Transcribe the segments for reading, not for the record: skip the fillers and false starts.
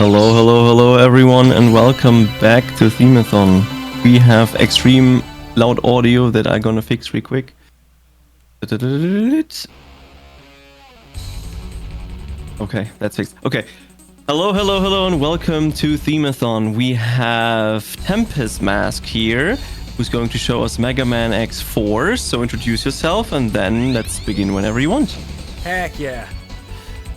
Hello, hello, hello everyone, and welcome back to Themeathon. We have extreme loud audio that I'm gonna fix real quick. Okay, that's fixed. Okay. Hello, hello, hello, and welcome to Themeathon. We have TempestMask here, who's going to show us Mega Man X4. So introduce yourself, and then let's begin whenever you want. Heck yeah.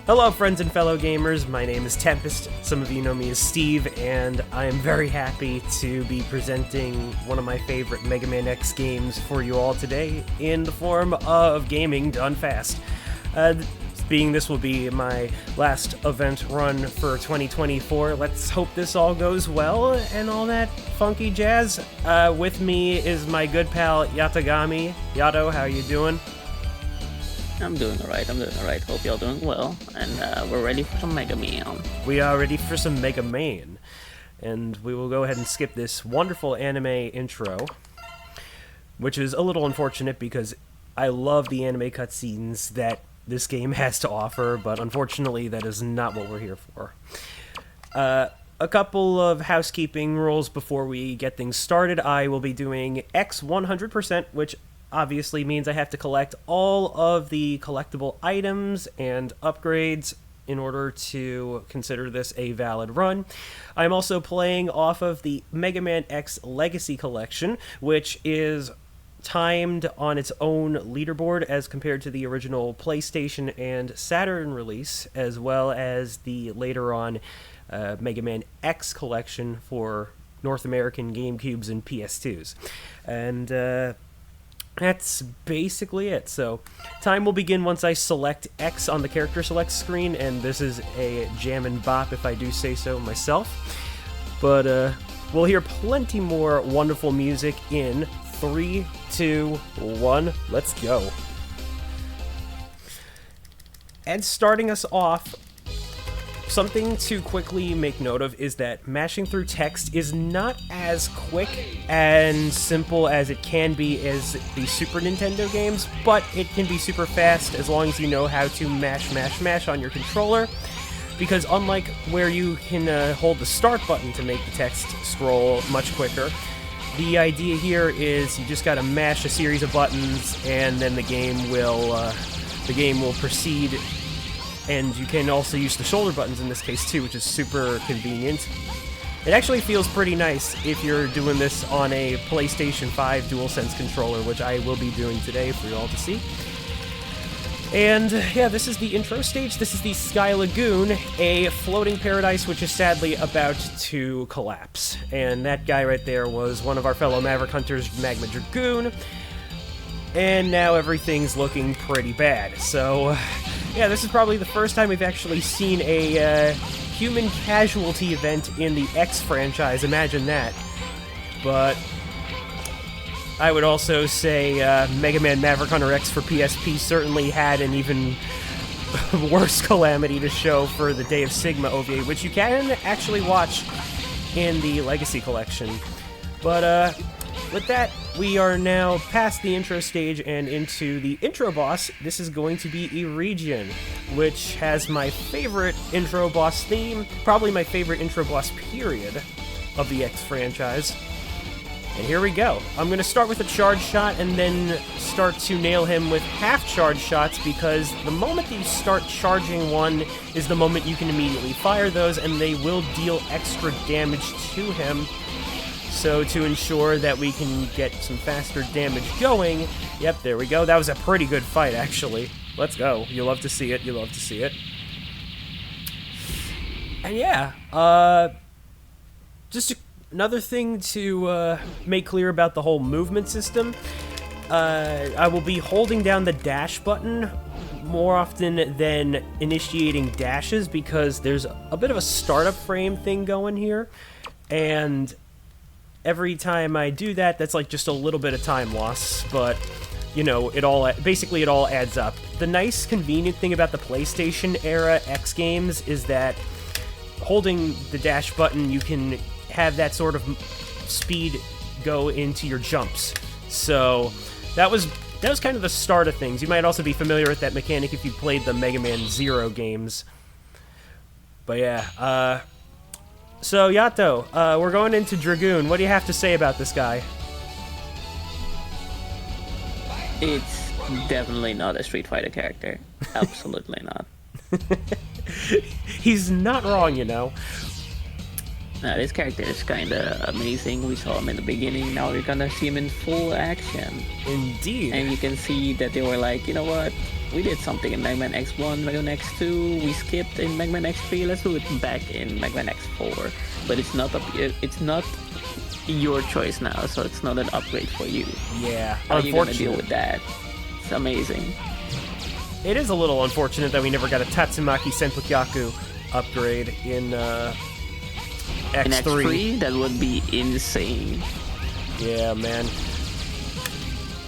Hello friends and fellow gamers, my name is Tempest, some of you know me as Steve, and I am very happy to be presenting one of my favorite Mega Man X games for you all today in the form of gaming done fast. Being this will be my last event run for 2024, let's hope this all goes well and all that funky jazz. With me is my good pal Yatagami. Yato, how you doing? I'm doing alright, Hope y'all doing well, and we're ready for some Mega Man. We are ready for some Mega Man, and we will go ahead and skip this wonderful anime intro, which is a little unfortunate because I love the anime cutscenes that this game has to offer, but unfortunately that is not what we're here for. A couple of housekeeping rules before we get things started. I will be doing X100%, which obviously means I have to collect all of the collectible items and upgrades in order to consider this a valid run. I'm also playing off of the Mega Man X Legacy Collection, which is timed on its own leaderboard as compared to the original PlayStation and Saturn release, as well as the later on Mega Man X Collection for North American GameCubes and PS2s. And that's basically it. So, time will begin once I select X on the character select screen, and this is a jam and bop if I do say so myself. But we'll hear plenty more wonderful music in 3, 2, 1, let's go. And starting us off, something to quickly make note of is that mashing through text is not as quick and simple as it can be as the Super Nintendo games, but it can be super fast as long as you know how to mash on your controller, because unlike where you can hold the start button to make the text scroll much quicker, the idea here is you just gotta mash a series of buttons and then the game will proceed. And you can also use the shoulder buttons in this case too, which is super convenient. It actually feels pretty nice if you're doing this on a PlayStation 5 DualSense controller, which I will be doing today for you all to see. And yeah, this is the intro stage. This is the Sky Lagoon, a floating paradise which is sadly about to collapse. And that guy right there was one of our fellow Maverick Hunters, Magma Dragoon. And now everything's looking pretty bad. So yeah, this is probably the first time we've actually seen a human casualty event in the X franchise. Imagine that. But I would also say Mega Man Maverick Hunter X for PSP certainly had an even worse calamity to show for the Day of Sigma OVA, which you can actually watch in the Legacy Collection. But with that, we are now past the intro stage and into the intro boss. This is going to be Eregion, which has my favorite intro boss theme, probably my favorite intro boss period of the X franchise. And here we go. I'm going to start with a charge shot and then start to nail him with half charge shots, because the moment that you start charging one is the moment you can immediately fire those, and they will deal extra damage to him. So to ensure that we can get some faster damage going, yep, there we go. That was a pretty good fight, actually. Let's go. You love to see it. You love to see it. And yeah, just another thing to make clear about the whole movement system. I will be holding down the dash button more often than initiating dashes, because there's a bit of a startup frame thing going here, and every time I do that, that's like just a little bit of time loss, but you know, it all adds up. The nice, convenient thing about the PlayStation era X games is that holding the dash button, you can have that sort of speed go into your jumps. So that was kind of the start of things. You might also be familiar with that mechanic if you played the Mega Man Zero games. But yeah, So, Yato, we're going into Dragoon. What do you have to say about this guy? It's definitely not a Street Fighter character. Absolutely not. He's not wrong, you know. Now, this character is kinda amazing. We saw him in the beginning, now we're gonna see him in full action. Indeed. And you can see that they were like, you know what? We did something in Mega Man X1, Mega Man X2, we skipped in Mega Man X3, let's do it back in Mega Man X4. But it's not your choice now, so it's not an upgrade for you. Yeah, How are you gonna deal with that? It's amazing. It is a little unfortunate that we never got a Tatsumaki Senpukyaku upgrade in X3. In X3, that would be insane. Yeah, man.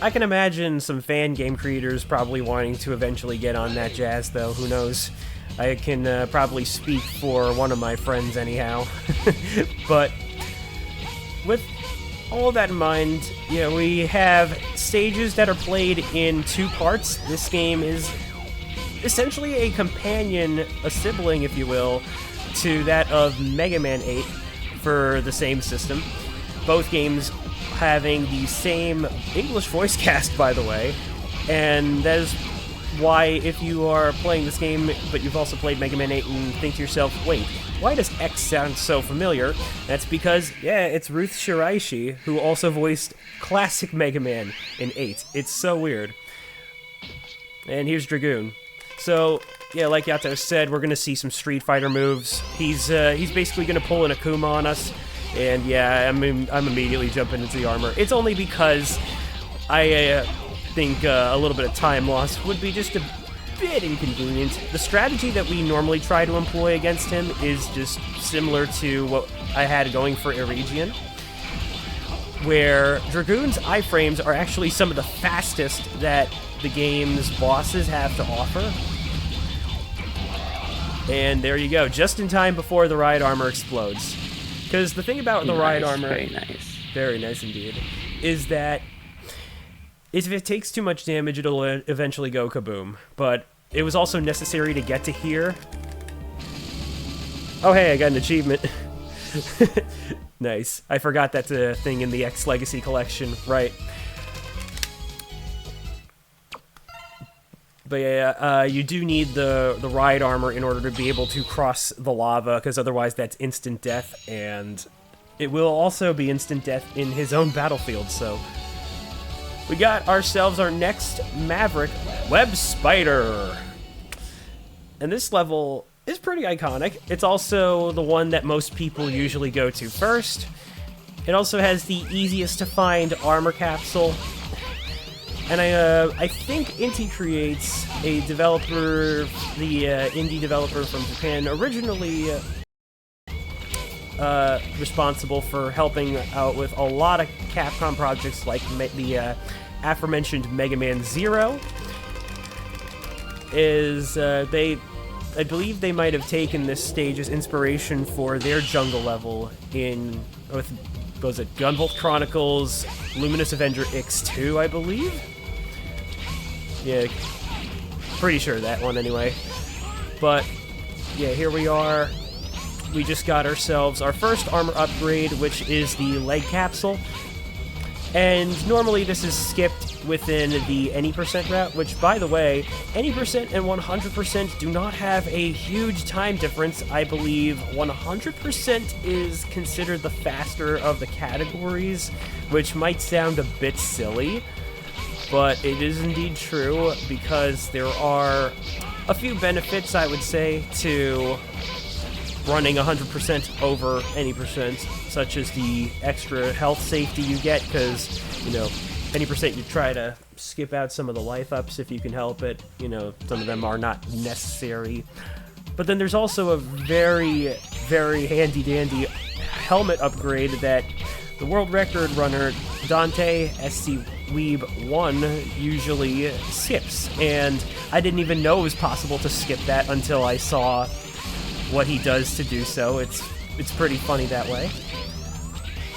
I can imagine some fan game creators probably wanting to eventually get on that jazz, though. Who knows? I can probably speak for one of my friends anyhow. But with all that in mind, you know, we have stages that are played in 2 parts. This game is essentially a companion, a sibling, if you will, to that of Mega Man 8 for the same system. Both games having the same English voice cast, by the way, and that is why if you are playing this game but you've also played Mega Man 8 and think to yourself, wait, why does X sound so familiar? That's because, yeah, it's Ruth Shiraishi, who also voiced classic Mega Man in 8. It's so weird. And here's Dragoon. So, yeah, like Yato said, we're gonna see some Street Fighter moves. He's basically gonna pull an Akuma on us, and yeah, I'm immediately jumping into the armor. It's only because I think a little bit of time loss would be just a bit inconvenient. The strategy that we normally try to employ against him is just similar to what I had going for Irigian, where Dragoon's iframes are actually some of the fastest that the game's bosses have to offer. And there you go, just in time before the ride armor explodes. Because the thing about the ride armor, very nice indeed, is that if it takes too much damage, it'll eventually go kaboom. But it was also necessary to get to here. Oh hey, I got an achievement. Nice. I forgot that's a thing in the X Legacy collection, right. But yeah, you do need the ride armor in order to be able to cross the lava, because otherwise that's instant death, and it will also be instant death in his own battlefield, so... We got ourselves our next Maverick, Web Spider! And this level is pretty iconic. It's also the one that most people usually go to first. It also has the easiest to find armor capsule. And I think Inti Creates, a developer, the indie developer from Japan, originally responsible for helping out with a lot of Capcom projects like the aforementioned Mega Man Zero. I believe they might have taken this stage as inspiration for their jungle level in, what was it, Gunvolt Chronicles, Luminous Avenger X2, I believe? Yeah, pretty sure that one anyway. But, yeah, here we are. We just got ourselves our first armor upgrade, which is the leg capsule. And normally this is skipped within the any percent route, which, by the way, any percent and 100% do not have a huge time difference. I believe 100% is considered the faster of the categories, which might sound a bit silly, but it is indeed true, because there are a few benefits, I would say, to running 100% over any percent, such as the extra health safety you get, because, you know, any percent you try to skip out some of the life ups if you can help it. You know, some of them are not necessary. But then there's also a very, very handy-dandy helmet upgrade that the world record runner Dante SC Weeb 1 usually skips, and I didn't even know it was possible to skip that until I saw what he does to do so. It's pretty funny that way.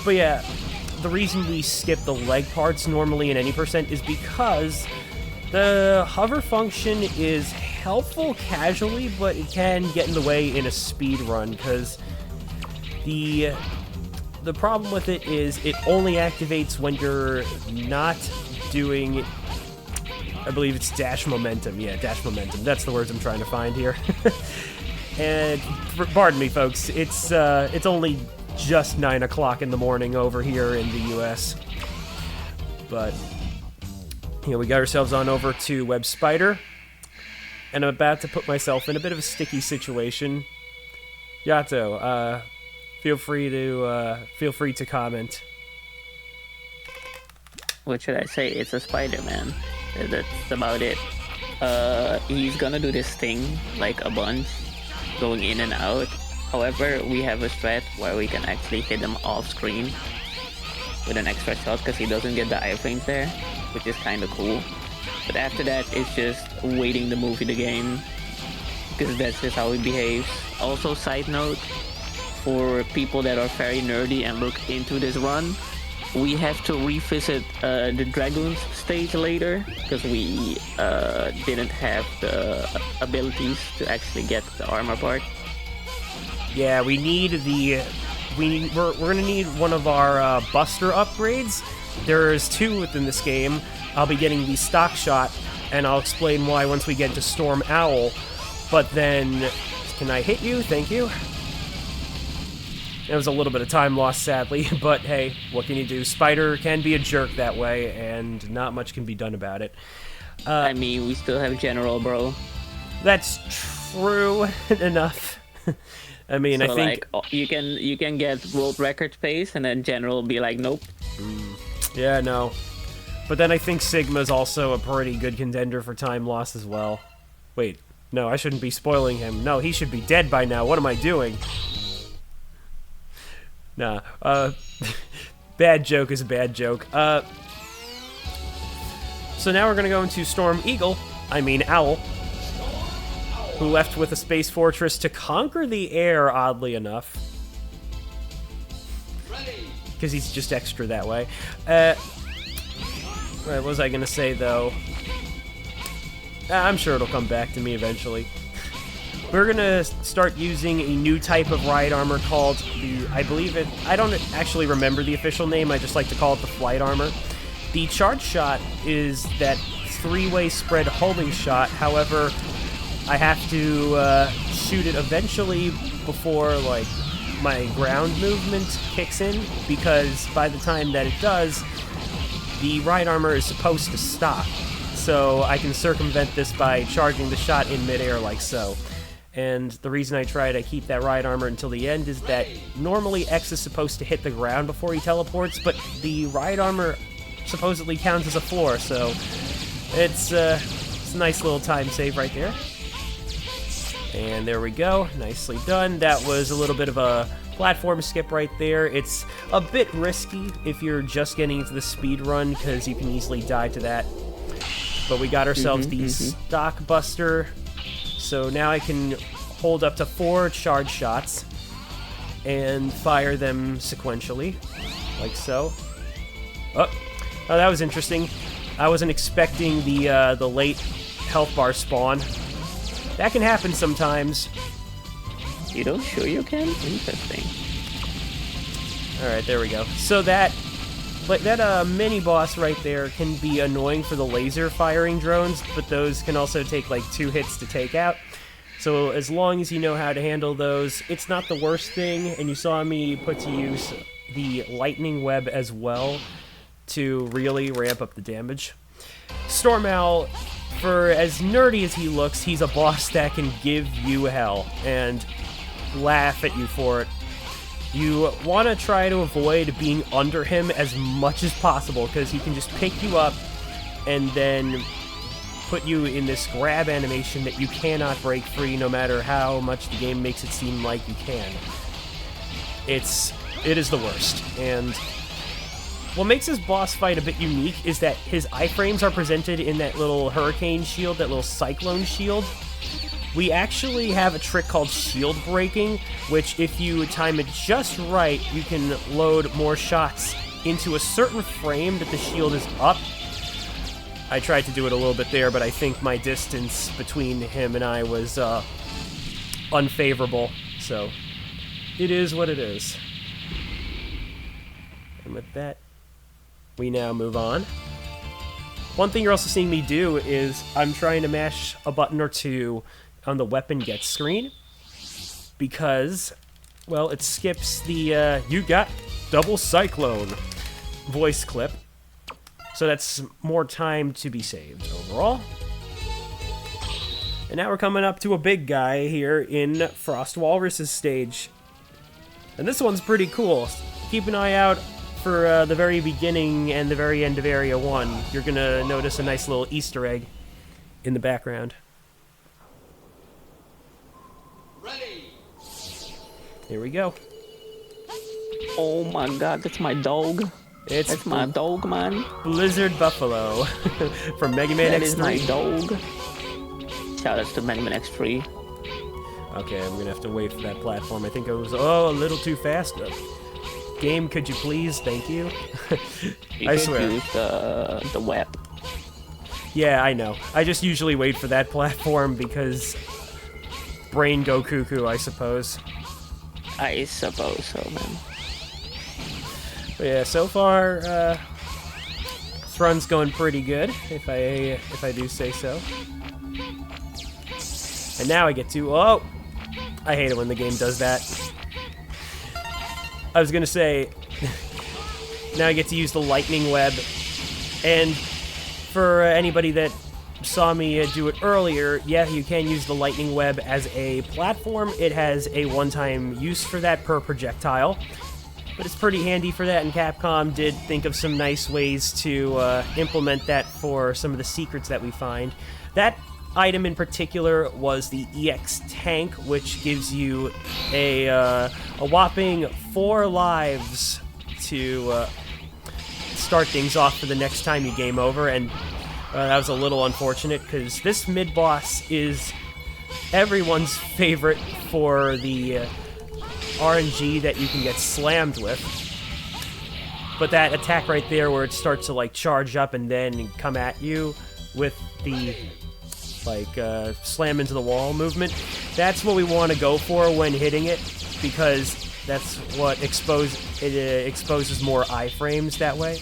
But yeah, the reason we skip the leg parts normally in any percent is because the hover function is helpful casually, but it can get in the way in a speed run, because The problem with it is it only activates when you're not doing, I believe it's dash momentum. Yeah, dash momentum. That's the words I'm trying to find here. And pardon me, folks. It's only just 9 o'clock in the morning over here in the U.S. But we got ourselves on over to Web Spider, and I'm about to put myself in a bit of a sticky situation. Yato, feel free to comment. What should I say? It's a spider, man. That's about it. He's gonna do this thing like a bunch, going in and out. However, we have a strat where we can actually hit him off screen with an extra shot because he doesn't get the iframes there, which is kind of cool. But after that, it's just waiting the movie the game, because that's just how he behaves. Also, side note, for people that are very nerdy and look into this run, we have to revisit the Dragoons stage later, because we didn't have the abilities to actually get the armor part. Yeah, we're gonna need one of our Buster upgrades. There's 2 within this game. I'll be getting the stock shot, and I'll explain why once we get to Storm Owl. But then, can I hit you? Thank you. It was a little bit of time lost, sadly, but hey, what can you do? Spider can be a jerk that way, and not much can be done about it. I mean, we still have General, bro. That's true enough. I mean, so, I think like, you can get world record pace, and then General will be like, nope. Yeah, no. But then I think Sigma's also a pretty good contender for time loss as well. Wait, no, I shouldn't be spoiling him. No, he should be dead by now. What am I doing? Nah, bad joke is a bad joke. So now we're gonna go into Storm Owl, who left with a space fortress to conquer the air, oddly enough. Because he's just extra that way. What was I gonna say, though? I'm sure it'll come back to me eventually. We're gonna start using a new type of ride armor called I don't actually remember the official name, I just like to call it the flight armor. The charge shot is that 3-way spread homing shot, however, I have to shoot it eventually before, like, my ground movement kicks in, because by the time that it does, the ride armor is supposed to stop. So I can circumvent this by charging the shot in midair like so. And the reason I try to keep that ride armor until the end is that normally X is supposed to hit the ground before he teleports, but the ride armor supposedly counts as a floor, so it's a nice little time save right there. And there we go, nicely done. That was a little bit of a platform skip right there. It's a bit risky if you're just getting into the speed run, because you can easily die to that. But we got ourselves the stock buster, so now I can hold up to 4 charge shots and fire them sequentially, like so. Oh, that was interesting. I wasn't expecting the late health bar spawn. That can happen sometimes. You don't sure you can? Interesting. Alright, there we go. So that mini boss right there can be annoying for the laser firing drones, but those can also take like 2 hits to take out. So as long as you know how to handle those, it's not the worst thing, and you saw me put to use the lightning web as well to really ramp up the damage. Storm Owl, for as nerdy as he looks, he's a boss that can give you hell and laugh at you for it. You want to try to avoid being under him as much as possible, because he can just pick you up and then put you in this grab animation that you cannot break free no matter how much the game makes it seem like you can. It is the worst, and what makes this boss fight a bit unique is that his iframes are presented in that little hurricane shield, that little cyclone shield. We actually have a trick called shield breaking, which if you time it just right, you can load more shots into a certain frame that the shield is up. I tried to do it a little bit there, but I think my distance between him and I was unfavorable, so It is what it is. And with that, we now move on. One thing you're also seeing me do is I'm trying to mash a button or two on the weapon get screen because, well, it skips the you got double cyclone voice clip. So that's more time to be saved overall. And now we're coming up to a big guy here in Frost Walrus's stage. And this one's pretty cool. Keep an eye out for the very beginning and the very end of Area 1. You're going to notice a nice little Easter egg in the background. Ready. Here we go. Oh my god, that's my dog. It's My dog, man. Blizzard Buffalo from Mega Man That X3. is my dog. Shoutouts to Mega Man X3. Okay, I'm going to have to wait for that platform. I think I was, a little too fast. Game, could you please? Thank you. You I could swear. use the web. Yeah, I know. I just usually wait for that platform because brain go cuckoo, I suppose. I suppose so, man. But yeah, so far, this run's going pretty good, if I do say so. And now I get to, oh! I hate it when the game does that. I was gonna say, now I get to use the lightning web, and for anybody that saw me do it earlier, yeah, you can use the lightning web as a platform. It has a one-time use for that per projectile, but it's pretty handy for that, and Capcom did think of some nice ways to implement that for some of the secrets that we find. That item in particular was the EX tank, which gives you a whopping 4 lives to start things off for the next time you game over, and that was a little unfortunate because this mid-boss is everyone's favorite for the RNG that you can get slammed with. But that attack right there where it starts to like charge up and then come at you with the slam into the wall movement, that's what we want to go for when hitting it, because that's what exposes more iframes that way.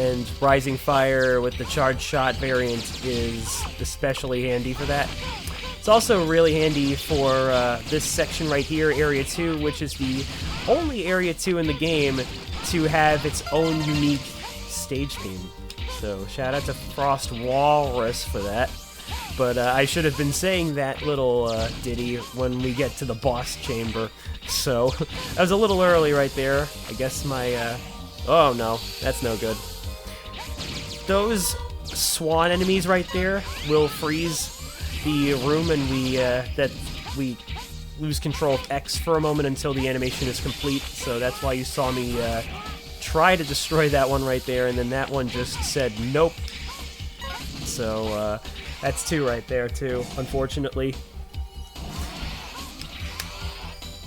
And Rising Fire with the charged shot variant is especially handy for that. It's also really handy for this section right here, Area 2, which is the only Area 2 in the game to have its own unique stage theme. So shout out to Frost Walrus for that. But I should have been saying that little ditty when we get to the boss chamber. So that was a little early right there. I guess my... oh no, that's no good. Those swan enemies right there will freeze the room, and we lose control of X for a moment until the animation is complete. So that's why you saw me try to destroy that one right there, and then that one just said nope. So that's 2 right there too, unfortunately.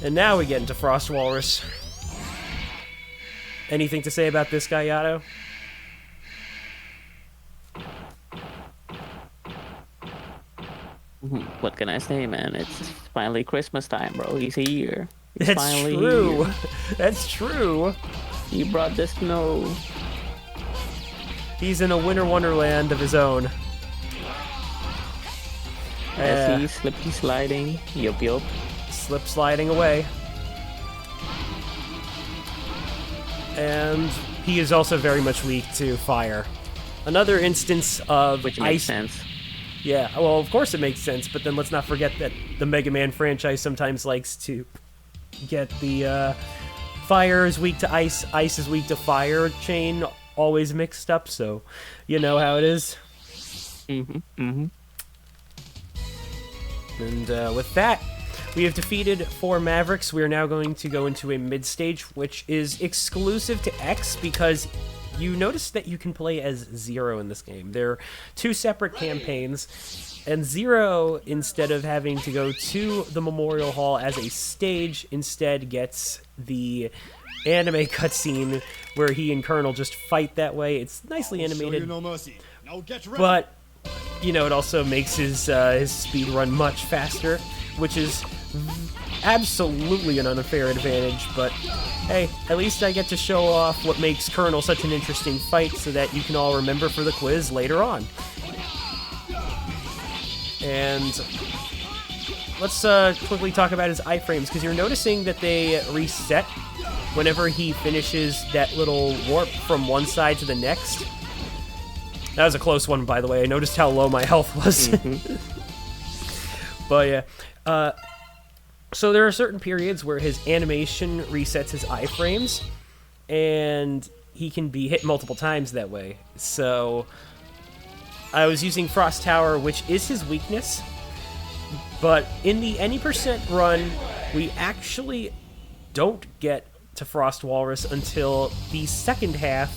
And now we get into Frost Walrus. Anything to say about this guy, Yato? What can I say, man? It's finally Christmas time, bro. He's here. He's That's finally true. Here. That's true. He brought the snow. He's in a winter wonderland of his own. I see slippy sliding. Yup, yup. Slip sliding away. And he is also very much weak to fire. Another instance of Which makes ice. sense. Yeah, well, of course it makes sense, but then let's not forget that the Mega Man franchise sometimes likes to get the fire is weak to ice, ice is weak to fire chain always mixed up, so you know how it is. And with that, we have defeated 4 Mavericks. We are now going to go into a mid-stage, which is exclusive to X, because you notice that you can play as Zero in this game. There are 2 separate campaigns, and Zero, instead of having to go to the Memorial Hall as a stage, instead gets the anime cutscene where he and Colonel just fight that way. It's nicely animated, but you know, it also makes his speed run much faster, which is absolutely an unfair advantage, but hey, at least I get to show off what makes Colonel such an interesting fight so that you can all remember for the quiz later on. And let's quickly talk about his iframes, because you're noticing that they reset whenever he finishes that little warp from one side to the next. That was a close one, by the way. I noticed how low my health was. But yeah. So there are certain periods where his animation resets his iframes, and he can be hit multiple times that way. So I was using Frost Tower, which is his weakness, but in the any percent run, we actually don't get to Frost Walrus until the second half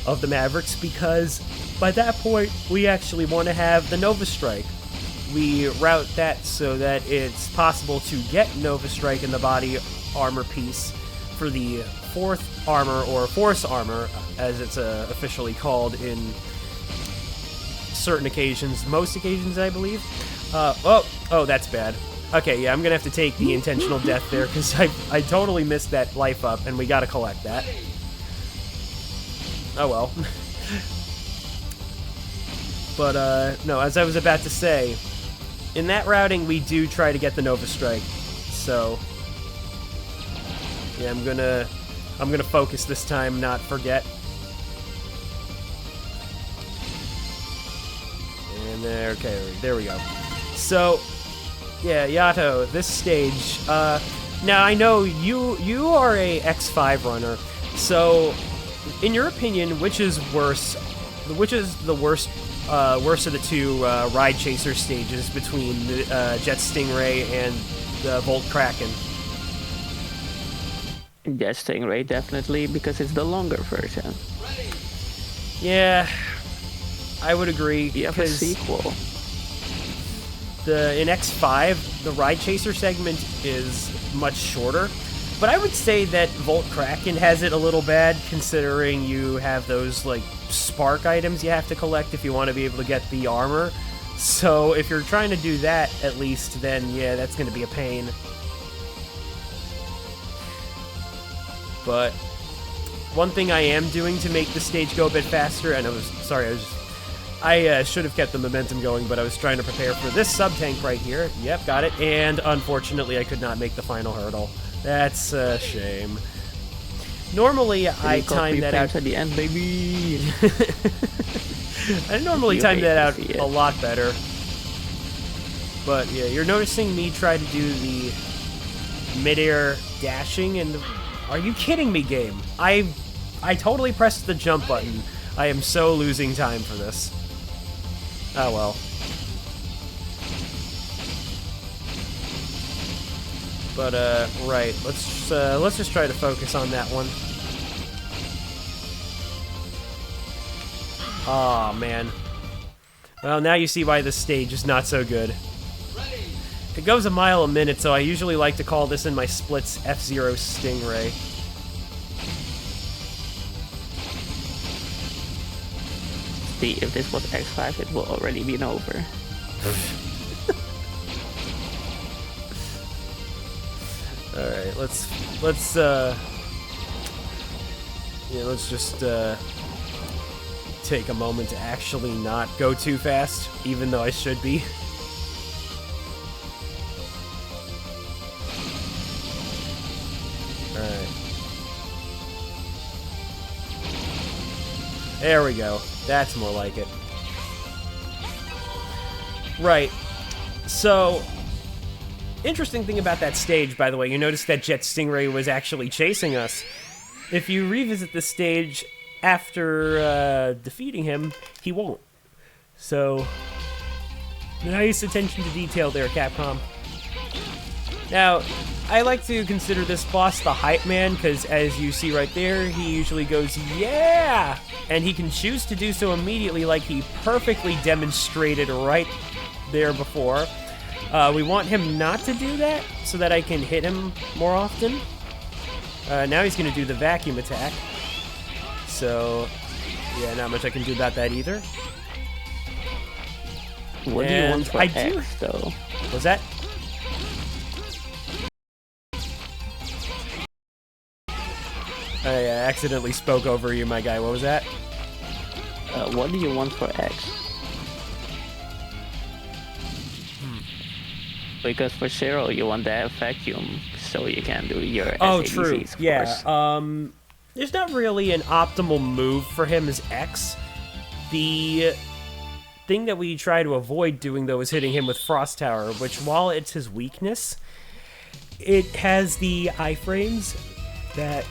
of the Mavericks, because by that point, we actually want to have the Nova Strike. We route that so that it's possible to get Nova Strike in the body armor piece for the fourth armor, or force armor, as it's officially called in certain occasions, most occasions, I believe. Oh, that's bad. Okay, yeah, I'm gonna have to take the intentional death there, because I totally missed that life up, and we gotta collect that. Oh well. But, no, as I was about to say, in that routing, we do try to get the Nova Strike. So, yeah, I'm gonna focus this time, not forget. And there we go. So, yeah, Yato, this stage. Now I know you are a X5 runner. So, in your opinion, which is worse? Which is the worst of the two Ride Chaser stages between the Jet Stingray and the Volt Kraken? Jet Stingray, definitely, because it's the longer version. Yeah, I would agree. You have a sequel. In X5, the Ride Chaser segment is much shorter, but I would say that Volt Kraken has it a little bad, considering you have those, like, spark items you have to collect if you want to be able to get the armor. So if you're trying to do that, at least, then yeah, that's going to be a pain. But one thing I am doing to make the stage go a bit faster, and I should have kept the momentum going, but I was trying to prepare for this sub-tank right here. Yep, got it. And unfortunately, I could not make the final hurdle. That's a shame. Normally, I time that out at the end, baby. I normally time that out a lot better. But yeah, you're noticing me try to do the mid-air dashing, and are you kidding me, game? I totally pressed the jump button. I am so losing time for this. Oh well. But right, let's just try to focus on that one. Aw, man. Well, now you see why this stage is not so good. It goes a mile a minute, so I usually like to call this in my splits F-Zero Stingray. See, if this was X5, it will already been over. Alright, let's just take a moment to actually not go too fast, even though I should be. Alright. There we go. That's more like it. Right. So, interesting thing about that stage, by the way, you notice that Jet Stingray was actually chasing us. If you revisit this stage after defeating him, he won't. So, nice attention to detail there, Capcom. Now, I like to consider this boss the hype man, because as you see right there, he usually goes, yeah! And he can choose to do so immediately, like he perfectly demonstrated right there before. We want him not to do that, so that I can hit him more often. Now he's going to do the vacuum attack. So, yeah, not much I can do about that either. What do you want for X, though? Was that? I accidentally spoke over you, my guy. What was that? What do you want for X? Because for Cheryl, you want that vacuum, so you can do your SADCs, true. of Yeah. course. There's not really an optimal move for him as X. The thing that we try to avoid doing, though, is hitting him with Frost Tower, which, while it's his weakness, it has the iframes that,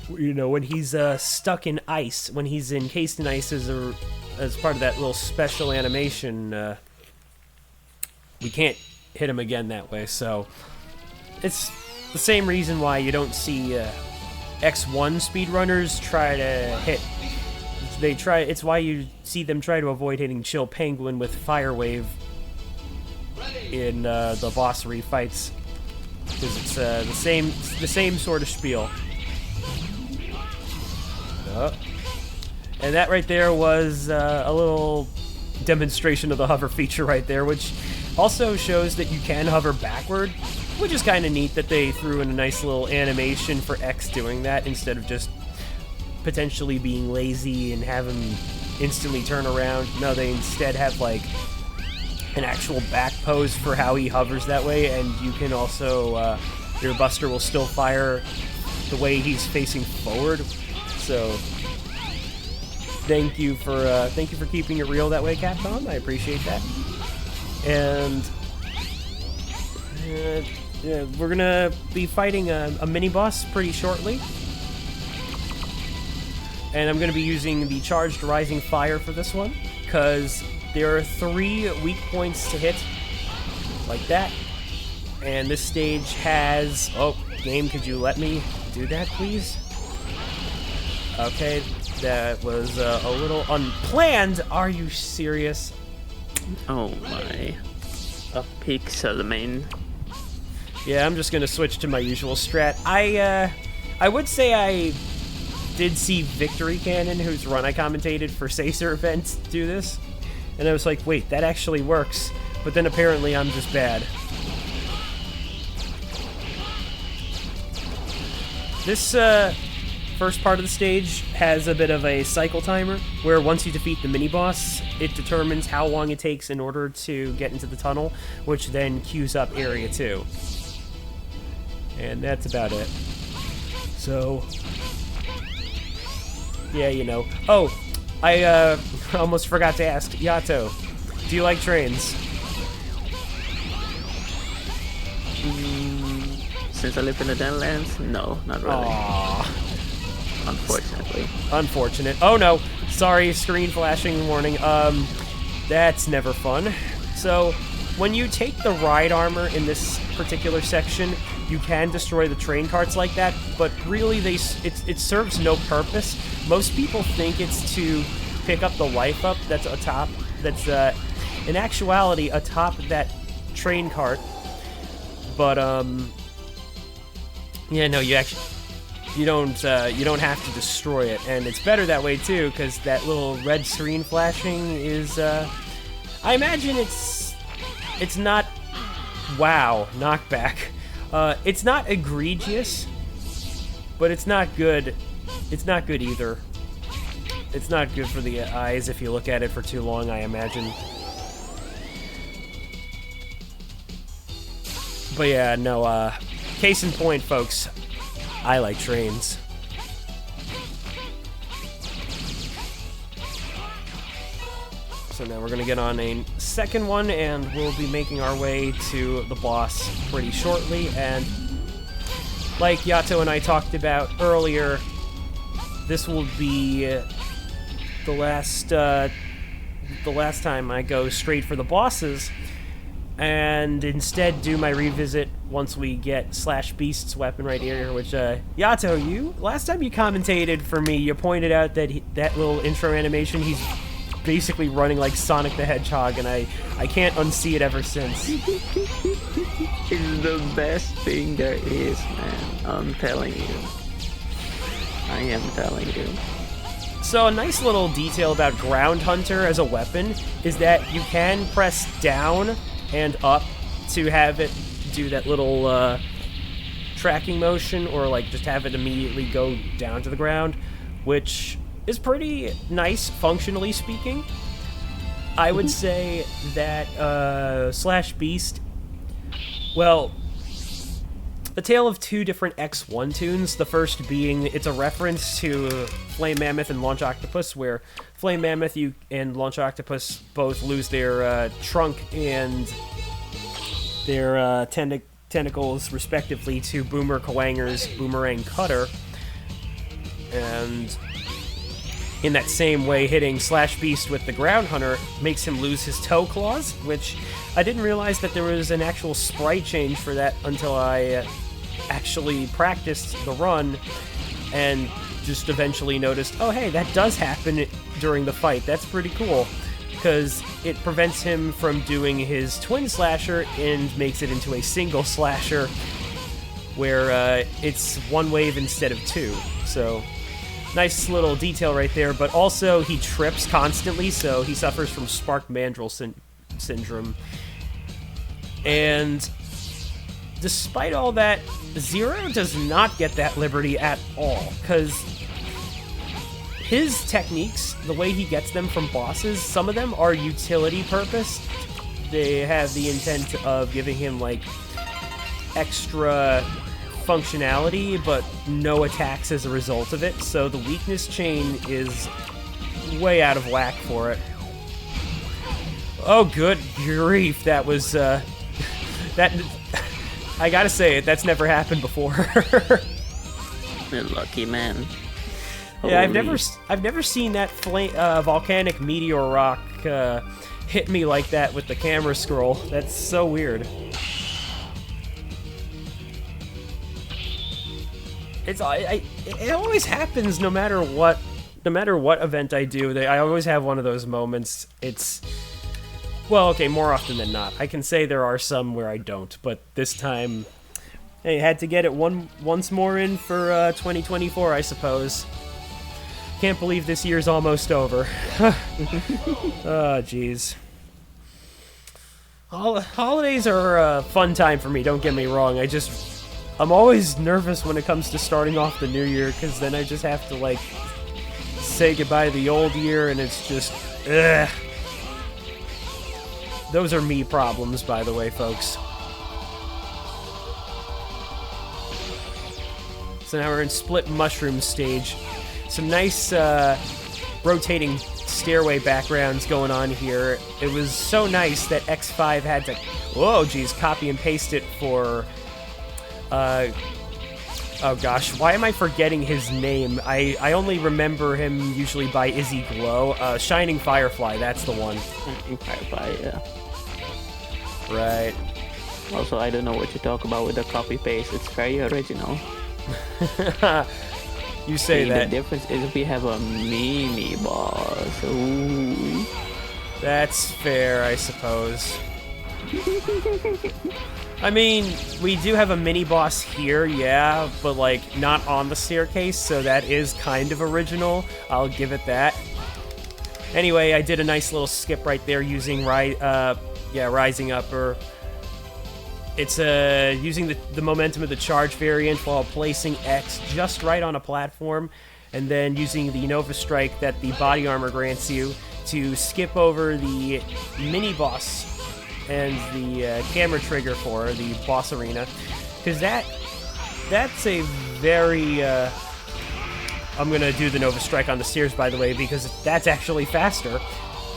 you know, when he's stuck in ice, when he's encased in ice as part of that little special animation, we can't hit him again that way. So it's the same reason why you don't see X1 speedrunners try to hit. It's why you see them try to avoid hitting Chill Penguin with Fire Wave in the boss refights, because it's the same sort of spiel. And that right there was a little demonstration of the hover feature right there, which also shows that you can hover backward, which is kind of neat that they threw in a nice little animation for X doing that instead of just potentially being lazy and have him instantly turn around. No, they instead have like an actual back pose for how he hovers that way, and you can also your buster will still fire the way he's facing forward. So thank you for keeping it real that way, Capcom. I appreciate that. And yeah, we're gonna be fighting a mini boss pretty shortly, and I'm gonna be using the charged Rising Fire for this one because there are 3 weak points to hit, like that. And this stage has... Oh, game, could you let me do that, please? Okay, that was a little unplanned. Are you serious? Oh my. A pixel, man. Yeah, I'm just gonna switch to my usual strat. I would say I did see Victory Cannon, whose run I commentated for Sacer events, do this. And I was like, wait, that actually works. But then apparently I'm just bad. This first part of the stage has a bit of a cycle timer, where once you defeat the mini-boss, it determines how long it takes in order to get into the tunnel, which then queues up Area 2. And that's about it. So... yeah, you know. Oh, I almost forgot to ask, Yato, do you like trains? Since I live in the Denlands, no, not really. Aww. Unfortunately. Unfortunate. Oh no, sorry, screen flashing warning. That's never fun. So, when you take the ride armor in this particular section, you can destroy the train carts like that, but really it serves no purpose. Most people think it's to pick up the life up that's atop, that's in actuality atop that train cart. But yeah, no, you don't have to destroy it, and it's better that way too, because that little red screen flashing is I imagine it's not wow knockback. It's not egregious, but it's not good. It's not good either. It's not good for the eyes if you look at it for too long, I imagine. But yeah, no, case in point, folks, I like trains. So now we're gonna get on a second one, and we'll be making our way to the boss pretty shortly. And like Yato and I talked about earlier, this will be the last time I go straight for the bosses, and instead do my revisit once we get Slash Beast's weapon right here, which, Yato, last time you commentated for me, you pointed out that that little intro animation, he's basically running like Sonic the Hedgehog, and I can't unsee it ever since. It's the best thing there is, man. I'm telling you. I am telling you. So a nice little detail about Ground Hunter as a weapon is that you can press down and up to have it do that little tracking motion or like just have it immediately go down to the ground, which is pretty nice functionally speaking. I would say that Slash Beast, well, a tale of two different X1 tunes. The first being, it's a reference to Flame Mammoth and Launch Octopus, where Flame Mammoth and Launch Octopus both lose their trunk and their tentacles, respectively, to Boomer Kawanger's Boomerang Cutter. And in that same way, hitting Slash Beast with the Ground Hunter makes him lose his toe claws, which I didn't realize that there was an actual sprite change for that until I actually practiced the run and just eventually noticed, oh hey, that does happen during the fight. That's pretty cool, because it prevents him from doing his twin slasher and makes it into a single slasher where it's one wave instead of two. So nice little detail right there, but also he trips constantly, so he suffers from spark mandrel syndrome. And despite all that, Zero does not get that liberty at all, because his techniques, the way he gets them from bosses, some of them are utility purpose. They have the intent of giving him, like, extra functionality, but no attacks as a result of it, so the weakness chain is way out of whack for it. Oh, good grief, that was, that... I gotta say it, that's never happened before. You're lucky, man. Yeah, I've never seen that volcanic meteor rock hit me like that with the camera scroll. That's so weird. It always happens no matter what event I do. I always have one of those moments. Well, okay, more often than not. I can say there are some where I don't, but this time, hey, had to get it once more in for 2024, I suppose. Can't believe this year's almost over. Oh, jeez. Holidays are a fun time for me, don't get me wrong. I'm always nervous when it comes to starting off the new year, because then I just have to, like, say goodbye to the old year, and it's just, ugh. Those are me problems, by the way, folks. So now we're in Split Mushroom stage. Some nice rotating stairway backgrounds going on here. It was so nice that X5 had to, whoa, geez, copy and paste it for, oh gosh, why am I forgetting his name? I only remember him usually by Izzy Glow. Shining Firefly, that's the one. Shining Firefly, yeah. Right. Also, I don't know what you talk about with the copy-paste. It's very original. You say that. The difference is we have a mini boss. Ooh. That's fair, I suppose. I mean, we do have a mini-boss here, yeah, but, like, not on the staircase, so that is kind of original. I'll give it that. Anyway, I did a nice little skip right there using Rising Up, or it's using the momentum of the charge variant while placing X just right on a platform, and then using the Nova Strike that the body armor grants you to skip over the mini-boss and the camera trigger for the boss arena, because that's a very I'm gonna do the Nova Strike on the stairs, by the way, because that's actually faster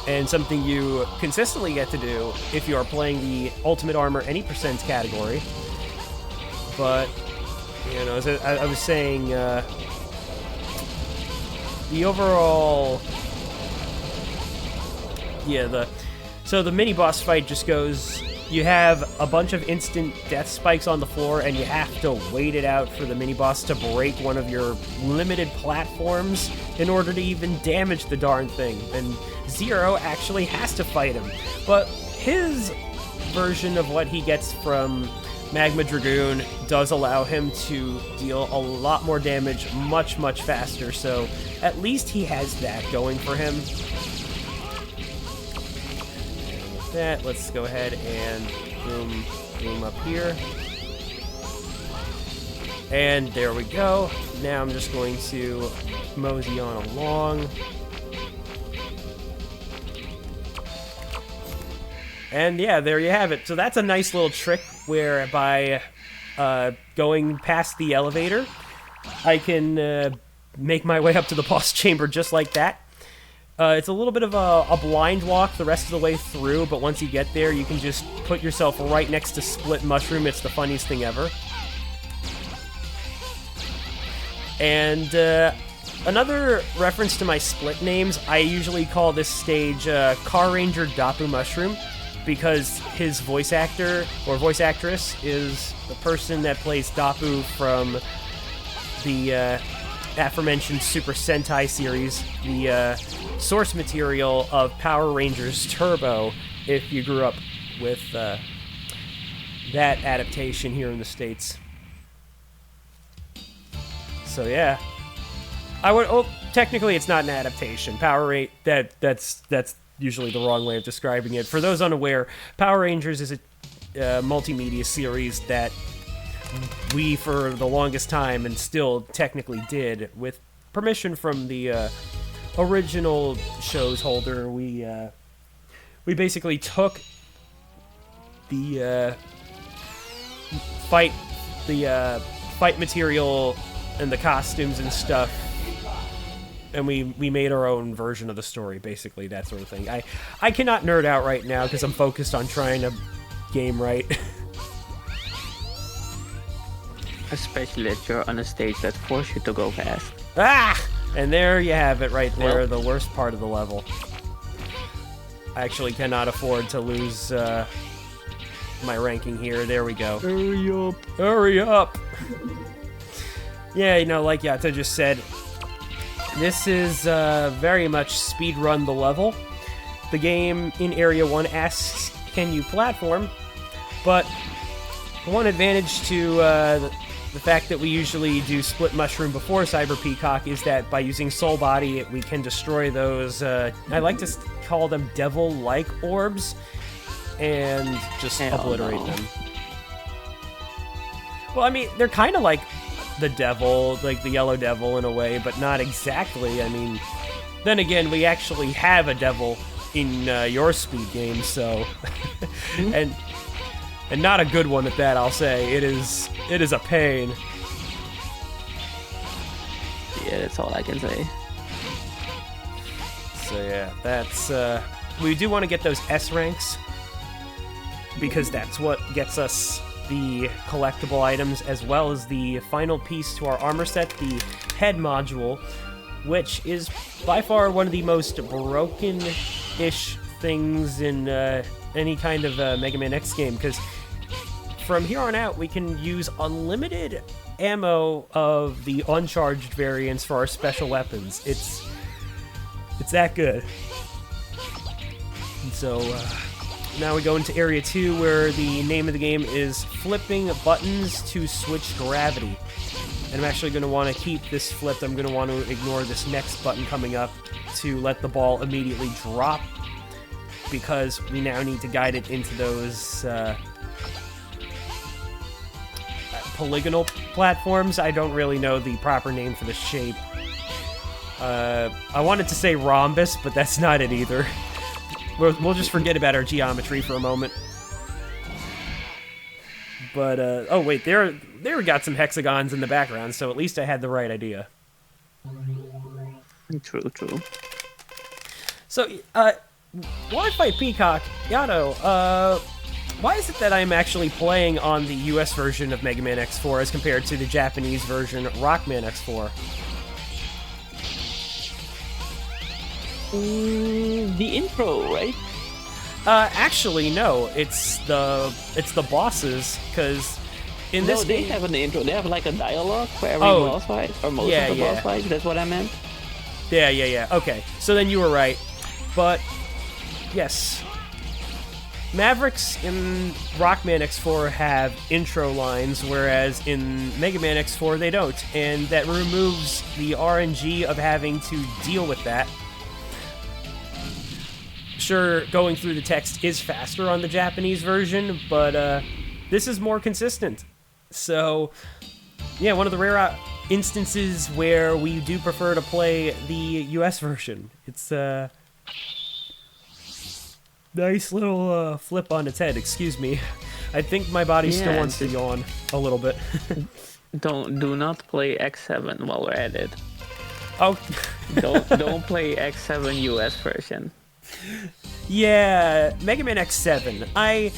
and something you consistently get to do if you are playing the Ultimate Armor any percent category. But you know, as I was saying, the overall, so the mini-boss fight just goes, you have a bunch of instant death spikes on the floor, and you have to wait it out for the mini-boss to break one of your limited platforms in order to even damage the darn thing. And Zero actually has to fight him. But his version of what he gets from Magma Dragoon does allow him to deal a lot more damage much, much faster, so at least he has that going for him. That, let's go ahead and boom up here. And there we go. Now I'm just going to mosey on along. And yeah, there you have it. So that's a nice little trick where by going past the elevator, I can make my way up to the boss chamber just like that. It's a little bit of a blind walk the rest of the way through, but once you get there, you can just put yourself right next to Split Mushroom. It's the funniest thing ever. And another reference to my Split names, I usually call this stage Car Ranger Dapu Mushroom, because his voice actor or voice actress is the person that plays Dapu from the aforementioned Super Sentai series, the source material of Power Rangers Turbo, if you grew up with that adaptation here in the States. So yeah, I would. Oh, technically, it's not an adaptation. That's usually the wrong way of describing it. For those unaware, Power Rangers is a multimedia series that we, for the longest time, and still technically did, with permission from the original show's holder, we basically took the fight material and the costumes and stuff, and we made our own version of the story, basically, that sort of thing. I cannot nerd out right now because I'm focused on trying to game right. Especially that you're on a stage that forces you to go fast. Ah! And there you have it right there, the worst part of the level. I actually cannot afford to lose my ranking here. There we go. Hurry up. Hurry up! Yeah, you know, like Yato just said, this is very much speedrun the level. The game in Area 1 asks, can you platform? But one advantage to the fact that we usually do Split Mushroom before Cyber Peacock is that by using Soul Body, we can destroy those, I like to call them devil-like orbs, and just obliterate them. Well, I mean, they're kind of like the devil, like the yellow devil in a way, but not exactly. I mean, then again, we actually have a devil in your speed game, so... and not a good one at that, I'll say. It is a pain. Yeah, that's all I can say. So yeah, that's... we do want to get those S ranks, because that's what gets us the collectible items, as well as the final piece to our armor set, the head module, which is by far one of the most broken-ish things in any kind of Mega Man X game, because from here on out, we can use unlimited ammo of the uncharged variants for our special weapons. It's that good. And so, now we go into Area 2, where the name of the game is Flipping Buttons to Switch Gravity. And I'm actually going to want to keep this flipped. I'm going to want to ignore this next button coming up to let the ball immediately drop, because we now need to guide it into those polygonal platforms. I don't really know the proper name for the shape. I wanted to say rhombus, but that's not it either. We'll just forget about our geometry for a moment. But, oh wait, there we got some hexagons in the background, so at least I had the right idea. True. So, why fight Peacock? Yato, why is it that I'm actually playing on the US version of Mega Man X4 as compared to the Japanese version Rockman X4? The intro, right? Actually, no. It's the bosses, because in this they game... have an intro. They have like a dialogue for every boss fight, or most of the boss fights. That's what I meant. Yeah. Okay, so then you were right. But, yes. Mavericks in Rockman X4 have intro lines, whereas in Mega Man X4 they don't. And that removes the RNG of having to deal with that. Sure, going through the text is faster on the Japanese version, but this is more consistent. So, Yeah, one of the rare instances where we do prefer to play the US version. It's a nice little flip on its head, excuse me. I think my body still wants to yawn a little bit. Do not play X7 while we're at it. Oh, don't play X7 US version. Yeah, Mega Man X7. I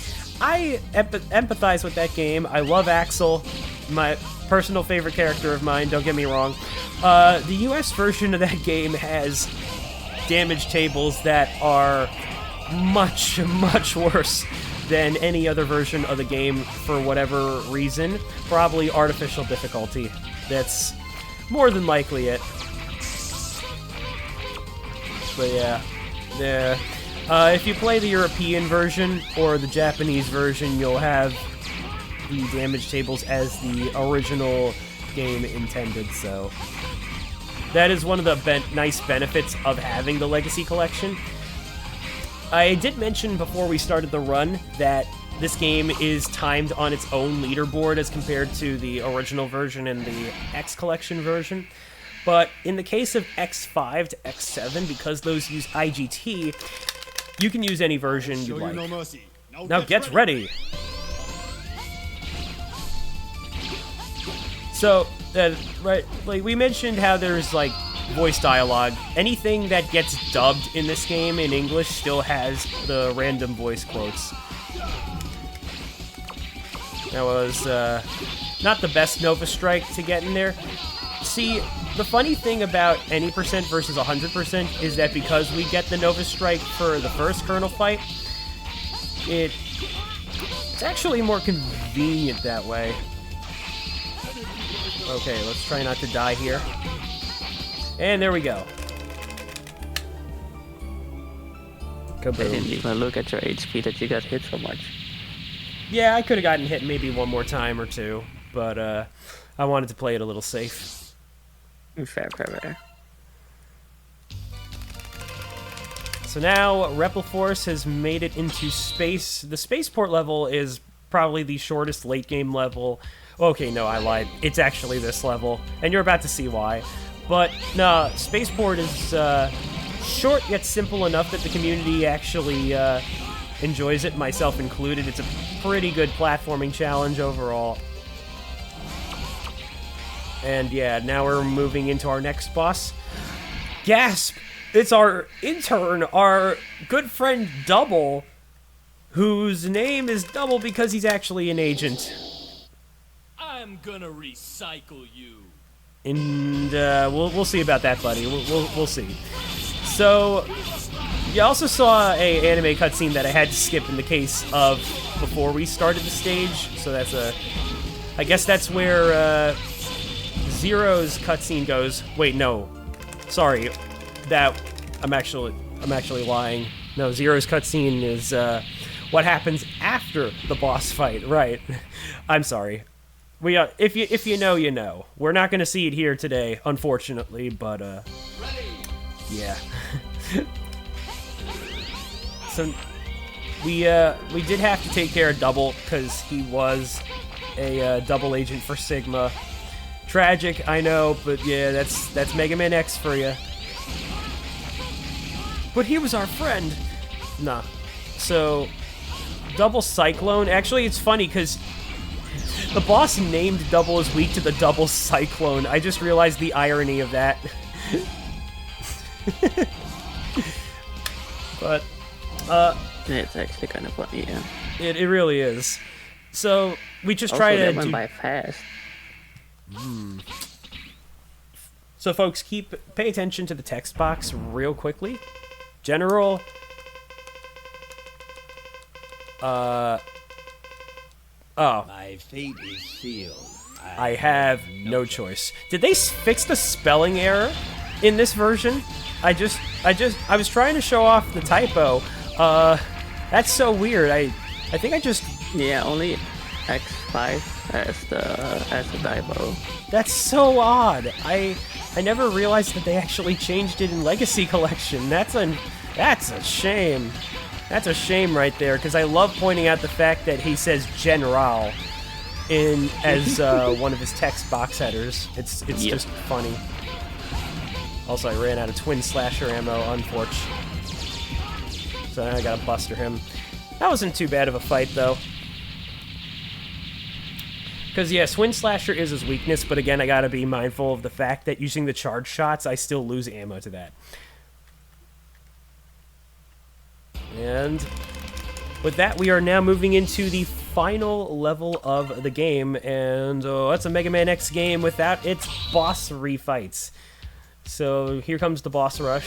empathize with that game. I love Axel, my personal favorite character of mine, don't get me wrong. The US version of that game has damage tables that are much, much worse than any other version of the game for whatever reason. Probably artificial difficulty. That's more than likely it. But yeah. If you play the European version or the Japanese version, you'll have the damage tables as the original game intended, so that is one of the nice benefits of having the Legacy Collection. I did mention before we started the run that this game is timed on its own leaderboard as compared to the original version and the X Collection version. But in the case of X5 to X7, because those use IGT, you can use any version you like. Now get ready! So, right, like we mentioned how there's like voice dialogue. Anything that gets dubbed in this game in English still has the random voice quotes. That was not the best Nova Strike to get in there. See, the funny thing about any percent versus 100% is that because we get the Nova Strike for the first Colonel fight, it's actually more convenient that way. Okay, let's try not to die here. And there we go. I didn't even look at your HP that you got hit so much. Yeah, I could have gotten hit maybe one more time or two, but I wanted to play it a little safe. Fair. So now Repelforce has made it into space. The spaceport level is probably the shortest late game level. Okay, no, I lied. It's actually this level, and you're about to see why. But no, spaceport is short yet simple enough that the community actually enjoys it, myself included. It's a pretty good platforming challenge overall. And yeah, now we're moving into our next boss. Gasp! It's our intern, our good friend Double, whose name is Double because he's actually an agent. I'm gonna recycle you. And we'll see about that, buddy. We'll see. So you also saw a anime cutscene that I had to skip in the case of before we started the stage. So that's I guess that's where Zero's cutscene goes. Wait, no. Sorry. I'm actually lying. No, Zero's cutscene is what happens after the boss fight. Right. I'm sorry. If you know, you know. We're not going to see it here today, unfortunately, but yeah. So we did have to take care of Double because he was a double agent for Sigma. Tragic, I know, but yeah, that's Mega Man X for you. But he was our friend. Nah. So Double Cyclone. Actually, it's funny because the boss named Double is weak to the Double Cyclone. I just realized the irony of that. But it's actually kind of funny, yeah. It really is. So we just try to went by fast. So folks, pay attention to the text box real quickly. General. Oh. My fate is sealed. I have no choice. Did they fix the spelling error in this version? I was trying to show off the typo. That's so weird. I think I just... Yeah, only X5 as the typo. That's so odd. I never realized that they actually changed it in Legacy Collection. That's a shame. That's a shame right there, because I love pointing out the fact that he says General. in as one of his text box headers. It's just funny. Also, I ran out of twin slasher ammo, unfortunately. So now I gotta buster him. That wasn't too bad of a fight, though. Because, yeah, Twin Slasher is his weakness, but again, I gotta be mindful of the fact that using the charge shots, I still lose ammo to that. And with that, we are now moving into the final level of the game, and that's a Mega Man X game without its boss refights. So here comes the boss rush.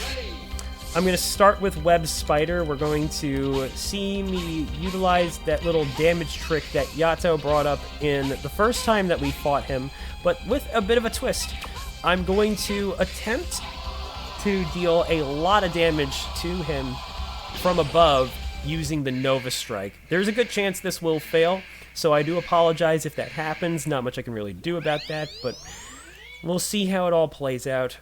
I'm going to start with Web Spider. We're going to see me utilize that little damage trick that Yato brought up in the first time that we fought him, but with a bit of a twist. I'm going to attempt to deal a lot of damage to him from above using the Nova Strike. There's a good chance this will fail, so I do apologize if that happens. Not much I can really do about that, but we'll see how it all plays out.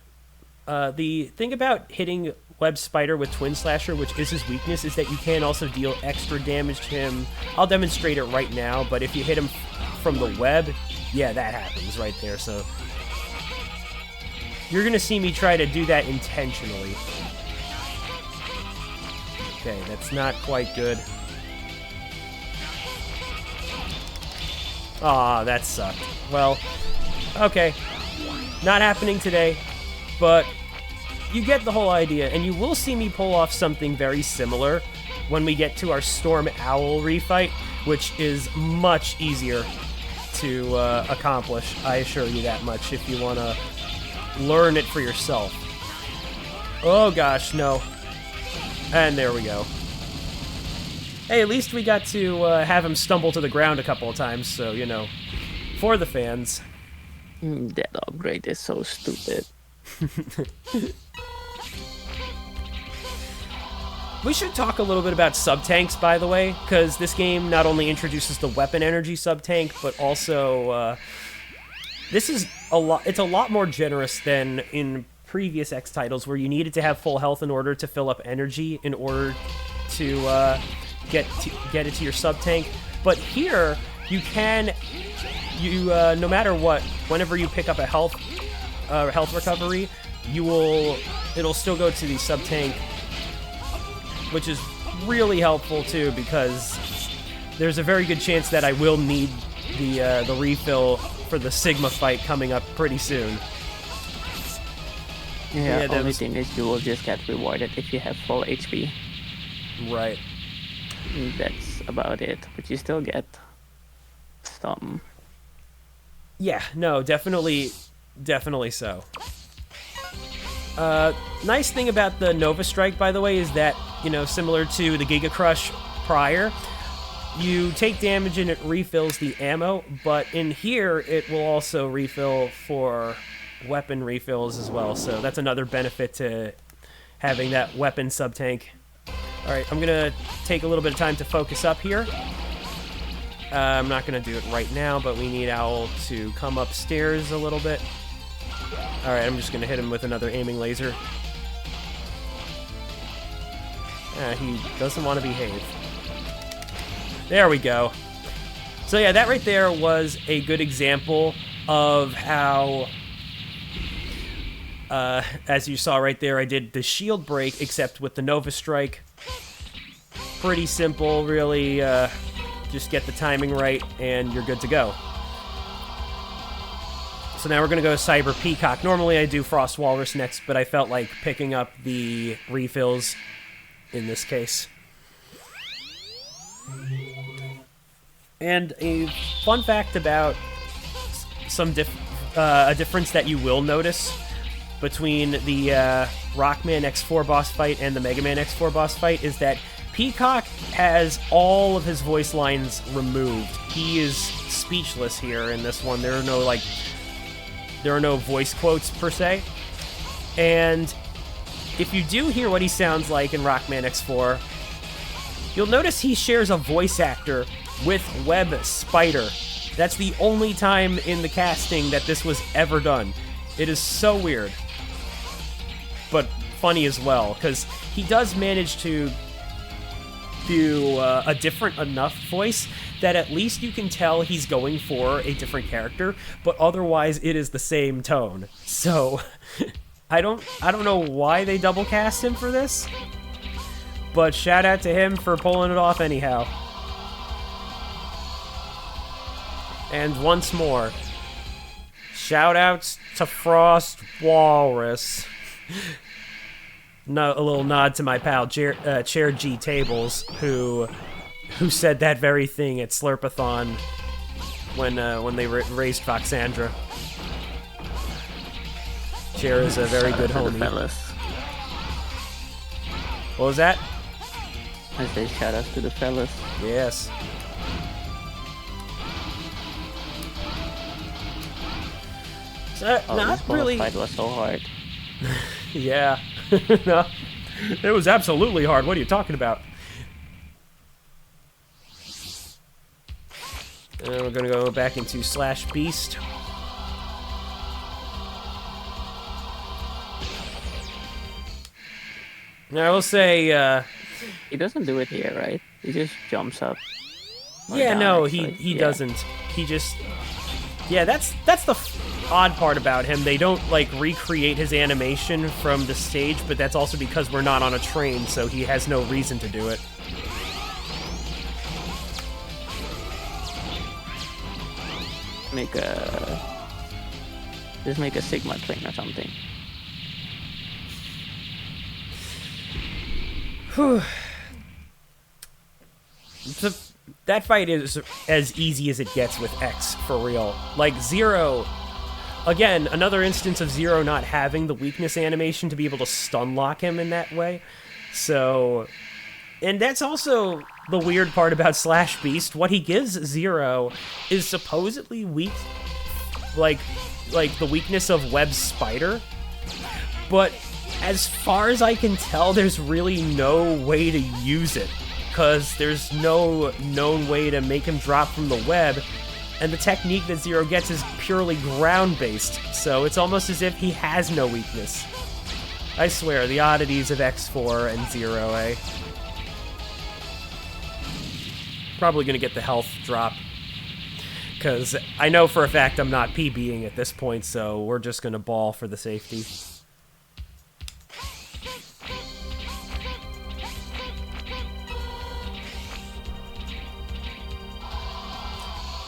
The thing about hitting Web Spider with Twin Slasher, which is his weakness, is that you can also deal extra damage to him. I'll demonstrate it right now, but if you hit him from the web, yeah, that happens right there. So you're going to see me try to do that intentionally. Okay, that's not quite good. Aw, that sucked. Well, okay. Not happening today, but you get the whole idea, and you will see me pull off something very similar when we get to our Storm Owl refight, which is much easier to accomplish. I assure you that much if you want to learn it for yourself. Oh gosh, no. And there we go. Hey, at least we got to have him stumble to the ground a couple of times, so, you know, for the fans. That upgrade is so stupid. We should talk a little bit about sub-tanks, by the way, because this game not only introduces the weapon energy sub-tank, but also this is it's a lot more generous than in previous X titles, where you needed to have full health in order to fill up energy in order to get it to your sub-tank. But here, you can, no matter what, whenever you pick up a health recovery, it'll still go to the sub-tank, which is really helpful too, because there's a very good chance that I will need the refill for the Sigma fight coming up pretty soon. Yeah, the only thing is you will just get rewarded if you have full HP. Right. That's about it, but you still get some. Yeah, no, definitely so. Nice thing about the Nova Strike, by the way, is that, you know, similar to the Giga Crush prior, you take damage and it refills the ammo, but in here it will also refill for weapon refills as well, so that's another benefit to having that weapon sub-tank. Alright, I'm gonna take a little bit of time to focus up here. I'm not gonna do it right now, but we need Owl to come upstairs a little bit. Alright, I'm just gonna hit him with another aiming laser. He doesn't want to behave. There we go. So yeah, that right there was a good example of how, as you saw right there, I did the shield break, except with the Nova Strike. Pretty simple, really. Just get the timing right, and you're good to go. So now we're going to go Cyber Peacock. Normally I do Frost Walrus next, but I felt like picking up the refills in this case. And a fun fact about a difference that you will notice between the Rockman X4 boss fight and the Mega Man X4 boss fight is that Peacock has all of his voice lines removed. He is speechless here in this one. There are no voice quotes per se. And if you do hear what he sounds like in Rockman X4, you'll notice he shares a voice actor with Web Spider. That's the only time in the casting that this was ever done. It is so weird, but funny as well, because he does manage to do a different enough voice that at least you can tell he's going for a different character, but otherwise it is the same tone. So I don't know why they double cast him for this, but shout out to him for pulling it off anyhow. And once more, shout outs to Frost Walrus. No, a little nod to my pal Chair G Tables, who said that very thing at Slurpathon when they raised Foxandra. Chair is a very good homie. What was that? I say shout outs to the fellas. Yes. So, not this really. fight was so hard. Yeah. No, it was absolutely hard. What are you talking about? And we're gonna go back into Slash Beast. Now I will say, He doesn't do it here, right? He just jumps up. Or yeah, down, no, actually. he Yeah. doesn't. He just, yeah, that's the odd part about him. They don't like recreate his animation from the stage, but that's also because we're not on a train, so he has no reason to do it. Just make a Sigma train or something. That fight is as easy as it gets with X, for real. Like, Zero... Again, another instance of Zero not having the weakness animation to be able to stun lock him in that way. So... And that's also the weird part about Slash Beast. What he gives Zero is supposedly weak... Like the weakness of Web Spider. But as far as I can tell, there's really no way to use it. Because there's no known way to make him drop from the web, and the technique that Zero gets is purely ground-based, so it's almost as if he has no weakness. I swear, the oddities of X4 and Zero, eh? Probably gonna get the health drop, because I know for a fact I'm not PBing at this point, so we're just gonna ball for the safety.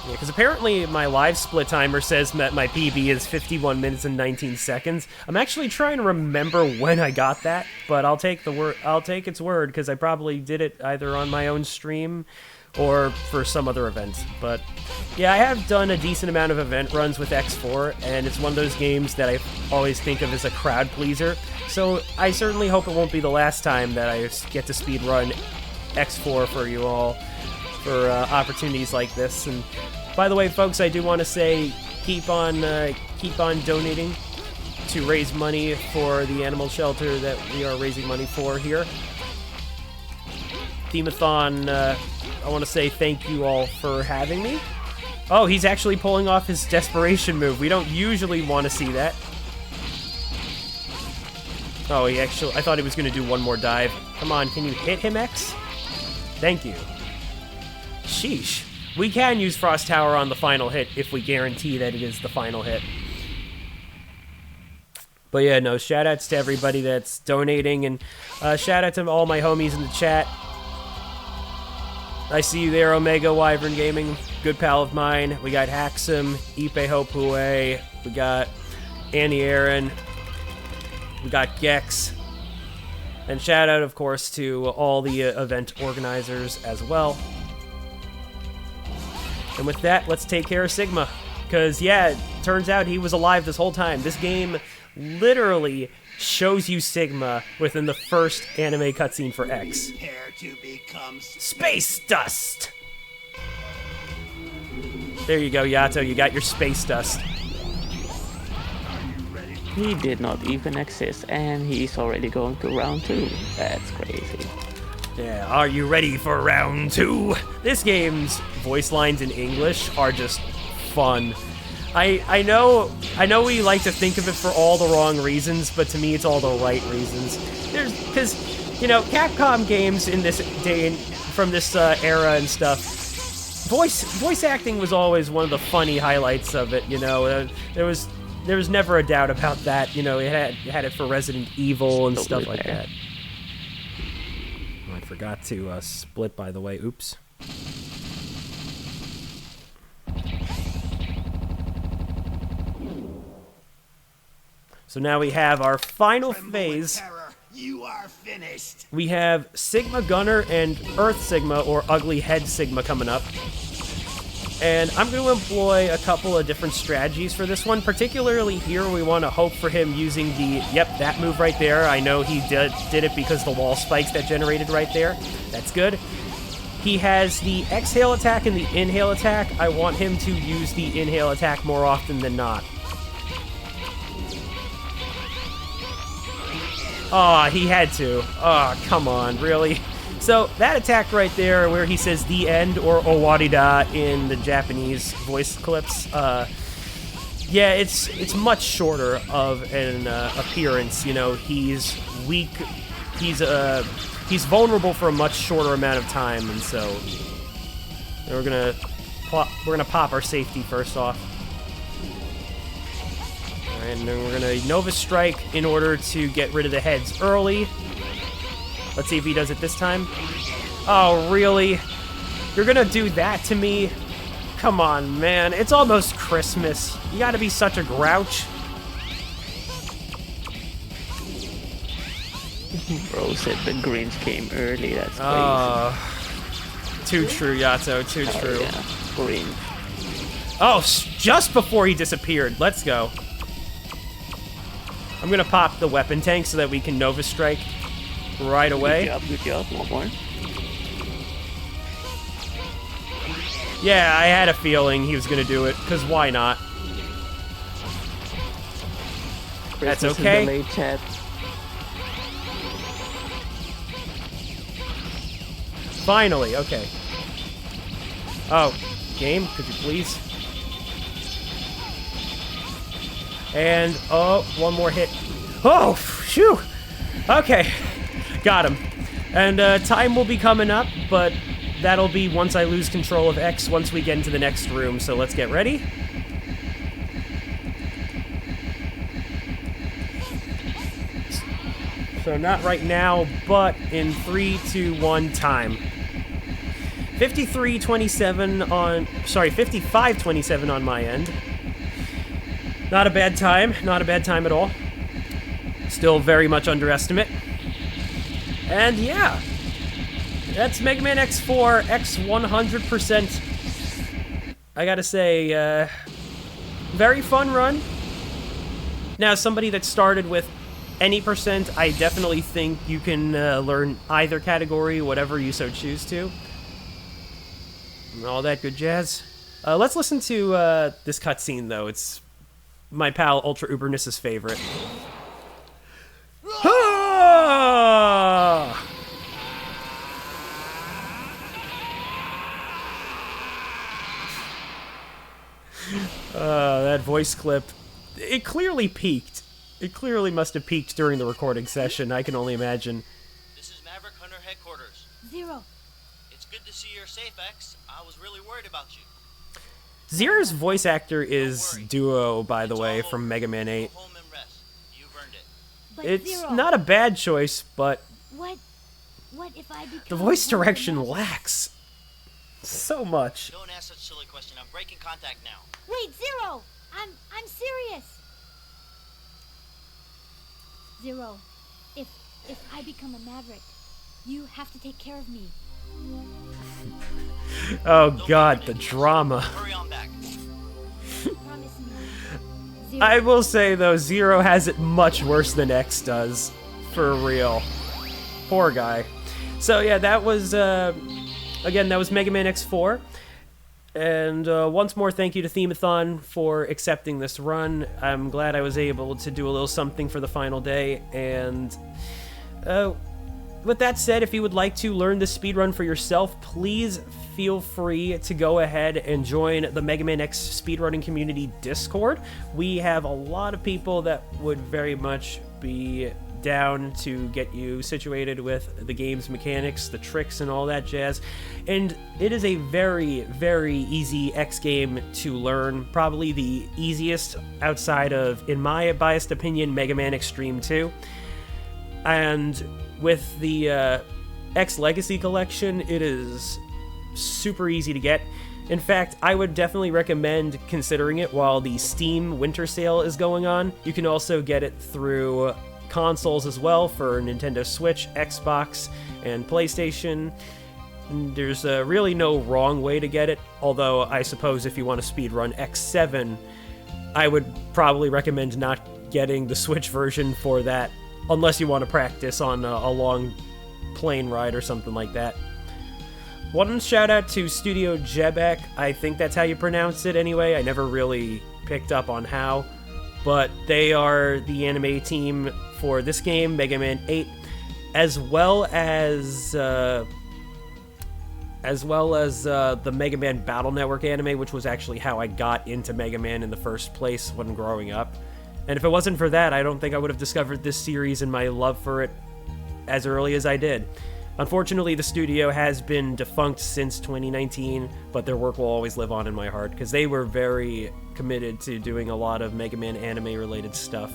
Yeah, because apparently my live split timer says that my PB is 51 minutes and 19 seconds. I'm actually trying to remember when I got that, but I'll take its word, because I probably did it either on my own stream or for some other event. But yeah, I have done a decent amount of event runs with X4, and it's one of those games that I always think of as a crowd pleaser. So I certainly hope it won't be the last time that I get to speedrun X4 for you all, for opportunities like this. And by the way, folks, I do want to say keep on donating to raise money for the animal shelter that we are raising money for here. Themeathon, I want to say thank you all for having me. Oh, he's actually pulling off his desperation move. We don't usually want to see that. Oh, I thought he was going to do one more dive. Come on, can you hit him, X? Thank you. Sheesh. We can use Frost Tower on the final hit if we guarantee that it is the final hit. But yeah, no, shoutouts to everybody that's donating, and shout out to all my homies in the chat. I see you there, Omega Wyvern Gaming, good pal of mine. We got Haxum, Ipe Hopue, we got Annie Aaron, we got Gex, and shout out, of course, to all the event organizers as well. And with that, let's take care of Sigma. Because, yeah, it turns out he was alive this whole time. This game literally shows you Sigma within the first anime cutscene for X. Prepare to become Space Dust! There you go, Yato. You got your Space Dust. He did not even exist, and he's already going to round 2. That's crazy. Yeah, are you ready for round 2? This game's voice lines in English are just fun. I know we like to think of it for all the wrong reasons, but to me it's all the right reasons. Because, you know, Capcom games in this day, from this era and stuff, voice acting was always one of the funny highlights of it. You know, there was never a doubt about that. You know, it had it for Resident Evil and stuff like that. Oh, I forgot to split, by the way. Oops. So now we have our final phase. You are finished. We have Sigma Gunner and Earth Sigma, or Ugly Head Sigma, coming up. And I'm going to employ a couple of different strategies for this one. Particularly here, we want to hope for him using the, that move right there. I know he did it because the wall spikes that generated right there. That's good. He has the exhale attack and the inhale attack. I want him to use the inhale attack more often than not. Oh, he had to. Oh, come on, really? So, that attack right there, where he says the end, or owarida in the Japanese voice clips, yeah, it's much shorter of an appearance. You know, he's weak, he's vulnerable for a much shorter amount of time, and so we're gonna pop our safety first off. And then we're gonna Nova Strike in order to get rid of the heads early. Let's see if he does it this time. Oh, really? You're gonna do that to me? Come on, man. It's almost Christmas. You gotta be such a grouch. Bro said the Grinch came early. That's crazy. Too true, Yato. Too true. Yeah, Grinch. Oh, just before he disappeared. Let's go. I'm gonna pop the weapon tank so that we can Nova Strike right away. Good job. One more. Yeah, I had a feeling he was gonna do it, because why not? That's Christmas okay. is delayed, chat. Finally, okay. Oh, game, could you please? And, oh, one more hit. Oh, phew! Okay, got him. And time will be coming up, but that'll be once I lose control of X once we get into the next room, so let's get ready. So not right now, but in 3, 2, 1, time. 55-27 on my end. Not a bad time, not a bad time at all. Still very much underestimate. And yeah, that's Mega Man X4, X100%. I gotta say, very fun run. Now, somebody that started with any percent, I definitely think you can learn either category, whatever you so choose to. And all that good jazz. Let's listen to this cutscene, though. It's my pal Ultra Uberniss's favorite. That voice clip, it clearly peaked. It clearly must have peaked during the recording session, I can only imagine. This is Maverick Hunter Headquarters. Zero. It's good to see you're safe, X. I was really worried about you. Zero's voice actor is Duo, by the way, from Mega Man 8. Go home and rest. You've earned it. But It's Zero, not a bad choice, but What if I become the voice one of the direction most- lacks so much. Don't ask such a silly question. I'm breaking contact now. Wait, Zero! I'm serious. Zero, if I become a Maverick, you have to take care of me. Oh Don't god, make the any fuss. drama. Hurry on back. Promise me. Zero. I will say, though, Zero has it much worse than X does. For real. Poor guy. So, yeah, that was, again, that was Mega Man X4. And once more, thank you to Themeathon for accepting this run. I'm glad I was able to do a little something for the final day. And with that said, if you would like to learn the speedrun for yourself, please feel free to go ahead and join the Mega Man X speedrunning community Discord. We have a lot of people that would very much be down to get you situated with the game's mechanics, the tricks, and all that jazz. And it is a very, very easy X game to learn. Probably the easiest outside of, in my biased opinion, Mega Man Extreme 2. And with the X Legacy Collection, it is super easy to get. In fact, I would definitely recommend considering it while the Steam Winter Sale is going on. You can also get it through consoles as well for Nintendo Switch, Xbox, and PlayStation. There's really no wrong way to get it, although I suppose if you want to speedrun X7, I would probably recommend not getting the Switch version for that, unless you want to practice on a long plane ride or something like that. One shout out to Studio Jebek. I think that's how you pronounce it anyway. I never really picked up on how, but they are the anime team for this game, Mega Man 8, as well as the Mega Man Battle Network anime, which was actually how I got into Mega Man in the first place when growing up. And if it wasn't for that, I don't think I would have discovered this series and my love for it as early as I did. Unfortunately, the studio has been defunct since 2019, but their work will always live on in my heart, because they were very committed to doing a lot of Mega Man anime-related stuff.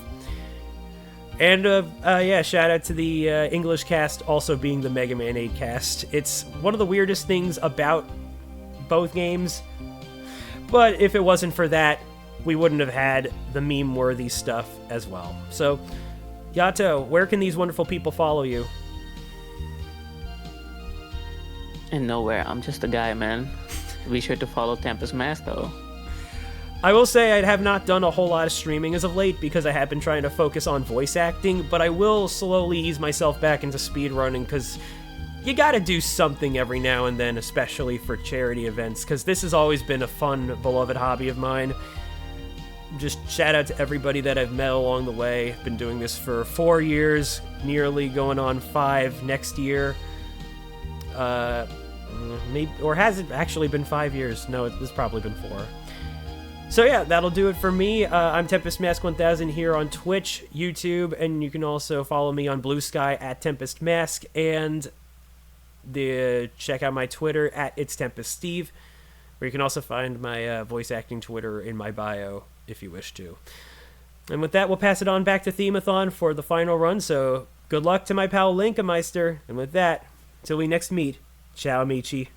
And, yeah, shout out to the English cast also being the Mega Man 8 cast. It's one of the weirdest things about both games, but if it wasn't for that, we wouldn't have had the meme-worthy stuff as well. So, Yato, where can these wonderful people follow you? And nowhere. I'm just a guy, man. Be sure to follow TempestMask, though. I will say I have not done a whole lot of streaming as of late because I have been trying to focus on voice acting, but I will slowly ease myself back into speedrunning because you gotta do something every now and then, especially for charity events, because this has always been a fun, beloved hobby of mine. Just shout out to everybody that I've met along the way. Been doing this for 4 years, nearly going on 5 next year. Maybe, or has it actually been 5 years? No, it's probably been 4. So yeah, that'll do it for me. I'm TempestMask1000 here on Twitch, YouTube, and you can also follow me on Blue Sky at TempestMask, and check out my Twitter at It'sTempestSteve, where you can also find my voice acting Twitter in my bio if you wish to. And with that, we'll pass it on back to Themeathon for the final run, so good luck to my pal Linkemeister, and with that, till we next meet, ciao amici.